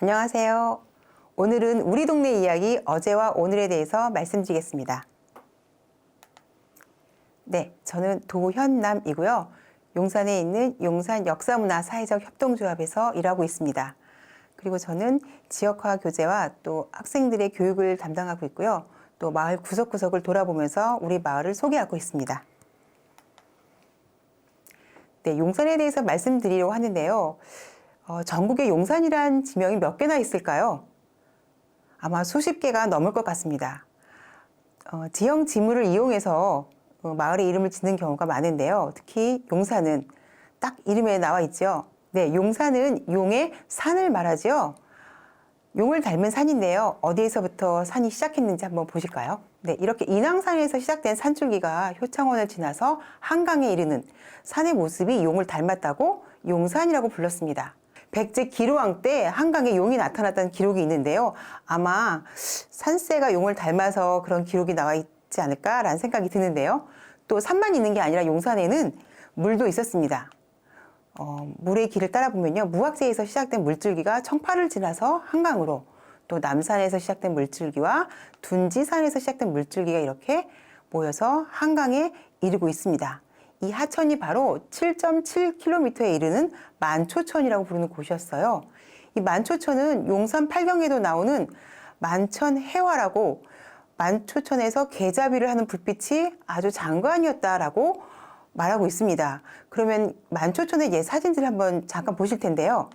안녕하세요. 오늘은 우리 동네 이야기 어제와 오늘에 대해서 말씀드리겠습니다. 네, 저는 도현남이고요. 용산에 있는 용산 역사문화 사회적 협동조합에서 일하고 있습니다. 그리고 저는 지역화 교재와 또 학생들의 교육을 담당하고 있고요. 또 마을 구석구석을 돌아보면서 우리 마을을 소개하고 있습니다. 네, 용산에 대해서 말씀드리려고 하는데요. 전국에 용산이란 지명이 몇 개나 있을까요? 아마 수십 개가 넘을 것 같습니다. 지형 지물을 이용해서 마을의 이름을 짓는 경우가 많은데요. 특히 용산은 딱 이름에 나와 있죠. 네, 용산은 용의 산을 말하죠. 용을 닮은 산인데요. 어디에서부터 산이 시작했는지 한번 보실까요? 네, 이렇게 인왕산에서 시작된 산줄기가 효창원을 지나서 한강에 이르는 산의 모습이 용을 닮았다고 용산이라고 불렀습니다. 백제 기로왕 때 한강에 용이 나타났다는 기록이 있는데요. 아마 산세가 용을 닮아서 그런 기록이 나와 있지 않을까라는 생각이 드는데요. 또 산만 있는 게 아니라 용산에는 물도 있었습니다. 물의 길을 따라 보면요. 무악재에서 시작된 물줄기가 청파를 지나서 한강으로, 또 남산에서 시작된 물줄기와 둔지산에서 시작된 물줄기가 이렇게 모여서 한강에 이르고 있습니다. 이 하천이 바로 7.7km에 이르는 만초천이라고 부르는 곳이었어요. 이 만초천은 용산 팔경에도 나오는 만천해화라고, 만초천에서 개자비를 하는 불빛이 아주 장관이었다라고 말하고 있습니다. 그러면 만초천의 옛 사진들을 한번 잠깐 보실 텐데요.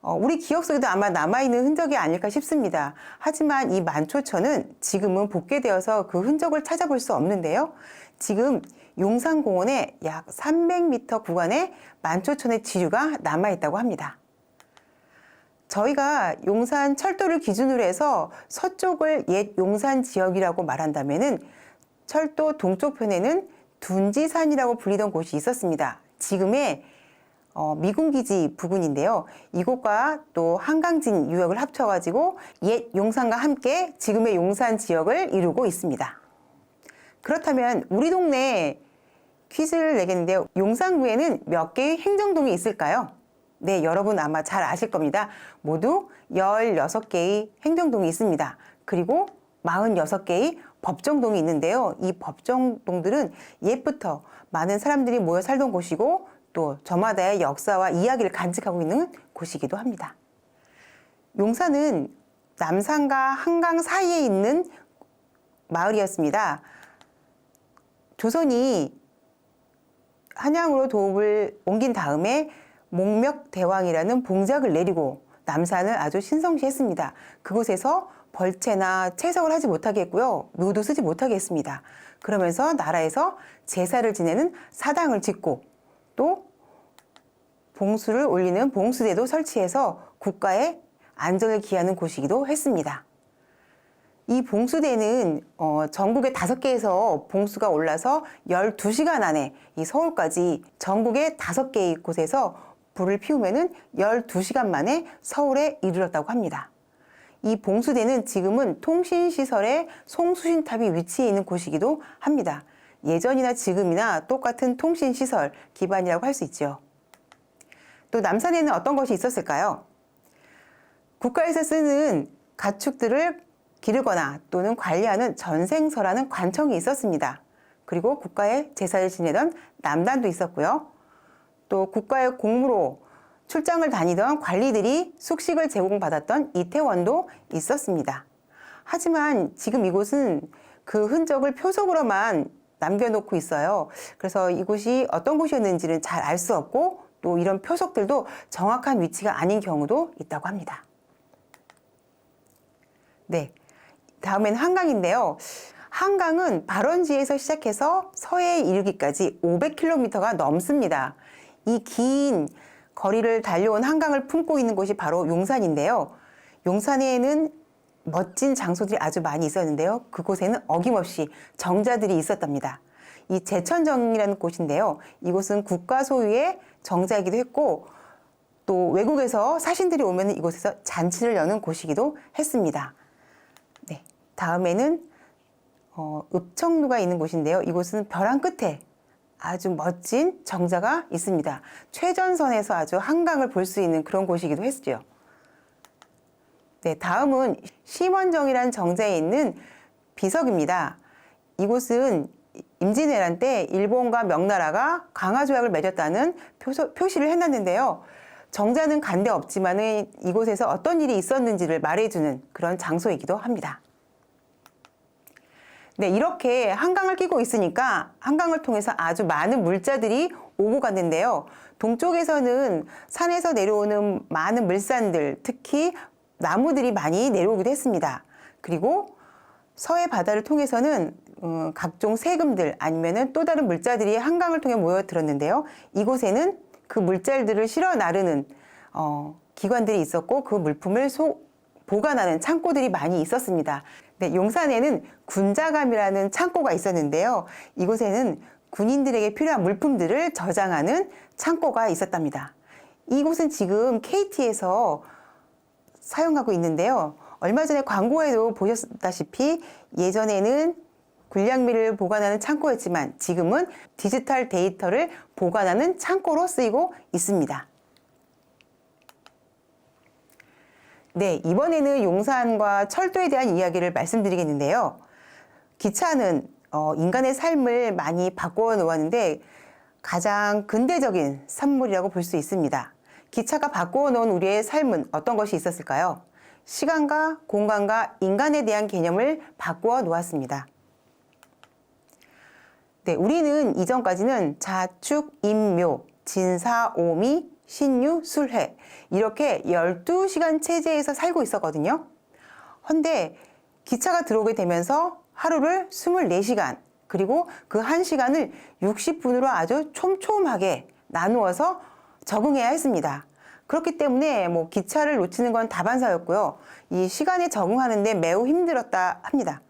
우리 기억 속에도 아마 남아있는 흔적이 아닐까 싶습니다. 하지만 이 만초천은 지금은 복개되어서 그 흔적을 찾아볼 수 없는데요. 지금 용산공원에 약 300m 구간에 만초천의 지류가 남아있다고 합니다. 저희가 용산 철도를 기준으로 해서 서쪽을 옛 용산 지역이라고 말한다면은 철도 동쪽 편에는 둔지산이라고 불리던 곳이 있었습니다. 지금의 미군기지 부근인데요. 이곳과 또 한강진 유역을 합쳐가지고 옛 용산과 함께 지금의 용산 지역을 이루고 있습니다. 그렇다면 우리 동네 퀴즈를 내겠는데요. 용산구에는 몇 개의 행정동이 있을까요? 네, 여러분 아마 잘 아실 겁니다. 모두 16개의 행정동이 있습니다. 그리고 46개의 법정동이 있는데요. 이 법정동들은 옛부터 많은 사람들이 모여 살던 곳이고 또 저마다의 역사와 이야기를 간직하고 있는 곳이기도 합니다. 용산은 남산과 한강 사이에 있는 마을이었습니다. 조선이 한양으로 도읍을 옮긴 다음에 목멱대왕이라는 봉작을 내리고 남산을 아주 신성시했습니다. 그곳에서 벌채나 채석을 하지 못하게 했고요. 묘도 쓰지 못하게 했습니다. 그러면서 나라에서 제사를 지내는 사당을 짓고 또 봉수를 올리는 봉수대도 설치해서 국가의 안전을 기하는 곳이기도 했습니다. 이 봉수대는 전국의 5개에서 봉수가 올라서 12시간 안에 이 서울까지 전국의 5개의 곳에서 불을 피우면은 12시간 만에 서울에 이르렀다고 합니다. 이 봉수대는 지금은 통신시설의 송수신탑이 위치해 있는 곳이기도 합니다. 예전이나 지금이나 똑같은 통신시설 기반이라고 할 수 있죠. 또 남산에는 어떤 것이 있었을까요? 국가에서 쓰는 가축들을 기르거나 또는 관리하는 전생서라는 관청이 있었습니다. 그리고 국가의 제사를 지내던 남단도 있었고요. 또 국가의 공무로 출장을 다니던 관리들이 숙식을 제공받았던 이태원도 있었습니다. 하지만 지금 이곳은 그 흔적을 표적으로만 남겨놓고 있어요. 그래서 이곳이 어떤 곳이었는지는 잘 알 수 없고 또 이런 표적들도 정확한 위치가 아닌 경우도 있다고 합니다. 네, 다음엔 한강인데요. 한강은 발원지에서 시작해서 서해에 이르기까지 500km가 넘습니다. 이 긴 거리를 달려온 한강을 품고 있는 곳이 바로 용산인데요. 용산에는 멋진 장소들이 아주 많이 있었는데요. 그곳에는 어김없이 정자들이 있었답니다. 이 제천정이라는 곳인데요. 이곳은 국가 소유의 정자이기도 했고 또 외국에서 사신들이 오면 이곳에서 잔치를 여는 곳이기도 했습니다. 네, 다음에는 읍청루가 있는 곳인데요. 이곳은 벼랑 끝에 아주 멋진 정자가 있습니다. 최전선에서 아주 한강을 볼 수 있는 그런 곳이기도 했죠. 네, 다음은 심원정이라는 정자에 있는 비석입니다. 이곳은 임진왜란 때 일본과 명나라가 강화조약을 맺었다는 표시를 해놨는데요. 정자는 간데 없지만은 이곳에서 어떤 일이 있었는지를 말해주는 그런 장소이기도 합니다. 네, 이렇게 한강을 끼고 있으니까 한강을 통해서 아주 많은 물자들이 오고 갔는데요. 동쪽에서는 산에서 내려오는 많은 물산들, 특히 나무들이 많이 내려오기도 했습니다. 그리고 서해 바다를 통해서는 각종 세금들 아니면은 또 다른 물자들이 한강을 통해 모여들었는데요. 이곳에는 그 물자들을 실어 나르는 기관들이 있었고 그 물품을 보관하는 창고들이 많이 있었습니다. 네, 용산에는 군자감이라는 창고가 있었는데요. 이곳에는 군인들에게 필요한 물품들을 저장하는 창고가 있었답니다. 이곳은 지금 KT에서 사용하고 있는데요. 얼마 전에 광고에도 보셨다시피 예전에는 군량미를 보관하는 창고였지만 지금은 디지털 데이터를 보관하는 창고로 쓰이고 있습니다. 네, 이번에는 용산과 철도에 대한 이야기를 말씀드리겠는데요. 기차는 인간의 삶을 많이 바꾸어 놓았는데 가장 근대적인 산물이라고 볼 수 있습니다. 기차가 바꾸어 놓은 우리의 삶은 어떤 것이 있었을까요? 시간과 공간과 인간에 대한 개념을 바꾸어 놓았습니다. 네, 우리는 이전까지는 자축, 임묘, 진사, 오미, 신유, 술회 이렇게 12시간 체제에서 살고 있었거든요. 헌데 기차가 들어오게 되면서 하루를 24시간 그리고 그 1시간을 60분으로 아주 촘촘하게 나누어서 적응해야 했습니다. 그렇기 때문에 기차를 놓치는 건 다반사였고요. 이 시간에 적응하는데 매우 힘들었다 합니다.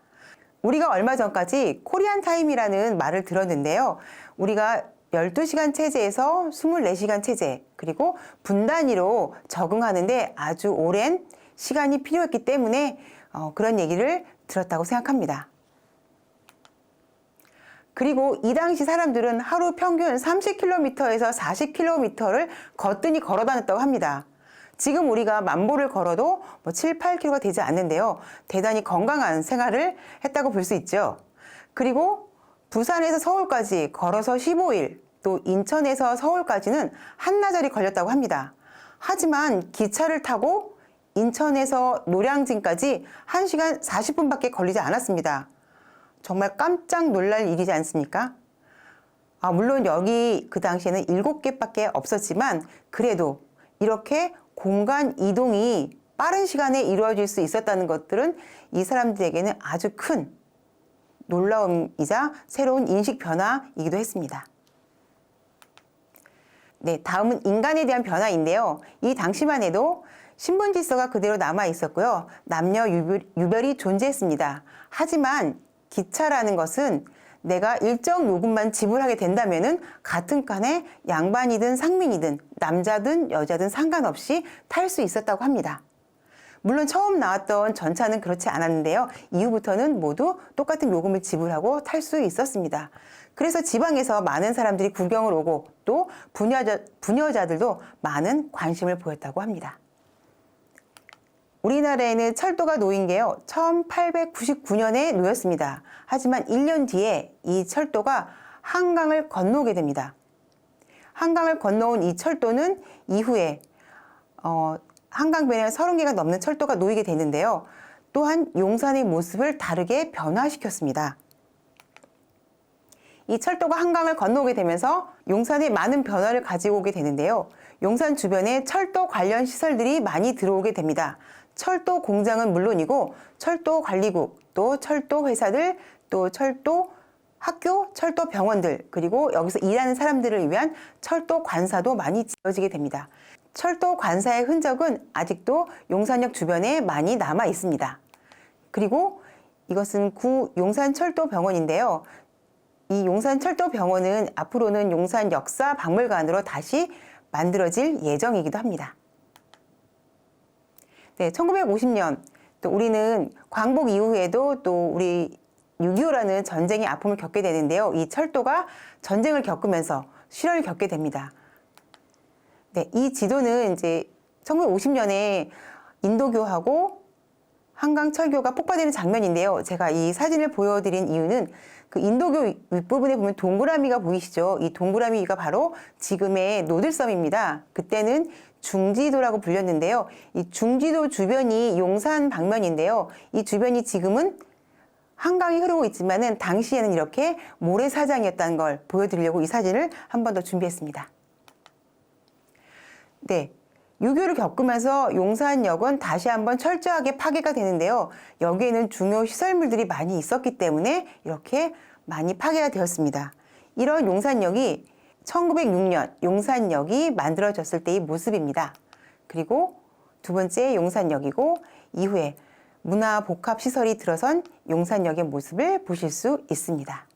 우리가 얼마 전까지 코리안 타임이라는 말을 들었는데요. 우리가 12시간 체제에서 24시간 체제, 그리고 분 단위로 적응하는데 아주 오랜 시간이 필요했기 때문에 그런 얘기를 들었다고 생각합니다. 그리고 이 당시 사람들은 하루 평균 30km에서 40km를 거뜬히 걸어 다녔다고 합니다. 지금 우리가 만보를 걸어도 7, 8km가 되지 않는데요. 대단히 건강한 생활을 했다고 볼 수 있죠. 그리고 부산에서 서울까지 걸어서 15일, 또 인천에서 서울까지는 한나절이 걸렸다고 합니다. 하지만 기차를 타고 인천에서 노량진까지 1시간 40분밖에 걸리지 않았습니다. 정말 깜짝 놀랄 일이지 않습니까? 물론 여기 그 당시에는 7개밖에 없었지만 그래도 이렇게 공간 이동이 빠른 시간에 이루어질 수 있었다는 것들은 이 사람들에게는 아주 큰 놀라움이자 새로운 인식 변화이기도 했습니다. 네, 다음은 인간에 대한 변화인데요. 이 당시만 해도 신분 질서가 그대로 남아 있었고요. 남녀 유별이 존재했습니다. 하지만 기차라는 것은 내가 일정 요금만 지불하게 된다면은 같은 칸에 양반이든 상민이든 남자든 여자든 상관없이 탈 수 있었다고 합니다. 물론 처음 나왔던 전차는 그렇지 않았는데요. 이후부터는 모두 똑같은 요금을 지불하고 탈 수 있었습니다. 그래서 지방에서 많은 사람들이 구경을 오고 또 부녀자들도 많은 관심을 보였다고 합니다. 우리나라에는 철도가 놓인 게요, 1899년에 놓였습니다. 하지만 1년 뒤에 이 철도가 한강을 건너오게 됩니다. 한강을 건너온 이 철도는 이후에 한강변에 30개가 넘는 철도가 놓이게 되는데요. 또한 용산의 모습을 다르게 변화시켰습니다. 이 철도가 한강을 건너오게 되면서 용산에 많은 변화를 가지고 오게 되는데요. 용산 주변에 철도 관련 시설들이 많이 들어오게 됩니다. 철도 공장은 물론이고 철도 관리국, 또 철도 회사들, 또 철도 학교, 철도 병원들, 그리고 여기서 일하는 사람들을 위한 철도 관사도 많이 지어지게 됩니다. 철도 관사의 흔적은 아직도 용산역 주변에 많이 남아 있습니다. 그리고 이것은 구 용산철도병원인데요. 이 용산철도병원은 앞으로는 용산 역사박물관으로 다시 만들어질 예정이기도 합니다. 네, 1950년 또 우리는 광복 이후에도 또 우리 6.25라는 전쟁의 아픔을 겪게 되는데요. 이 철도가 전쟁을 겪으면서 실현을 겪게 됩니다. 네, 이 지도는 이제 1950년에 인도교하고 한강 철교가 폭파되는 장면인데요. 제가 이 사진을 보여드린 이유는 그 인도교 윗부분에 보면 동그라미가 보이시죠? 이 동그라미가 바로 지금의 노들섬입니다. 그때는 중지도라고 불렸는데요. 이 중지도 주변이 용산 방면인데요. 이 주변이 지금은 한강이 흐르고 있지만은 당시에는 이렇게 모래사장이었다는 걸 보여드리려고 이 사진을 한 번 더 준비했습니다. 네. 유교를 겪으면서 용산역은 다시 한번 철저하게 파괴가 되는데요. 여기에는 중요 시설물들이 많이 있었기 때문에 이렇게 많이 파괴가 되었습니다. 이런 용산역이 1906년 용산역이 만들어졌을 때의 모습입니다. 그리고 두 번째 용산역이고 이후에 문화복합시설이 들어선 용산역의 모습을 보실 수 있습니다.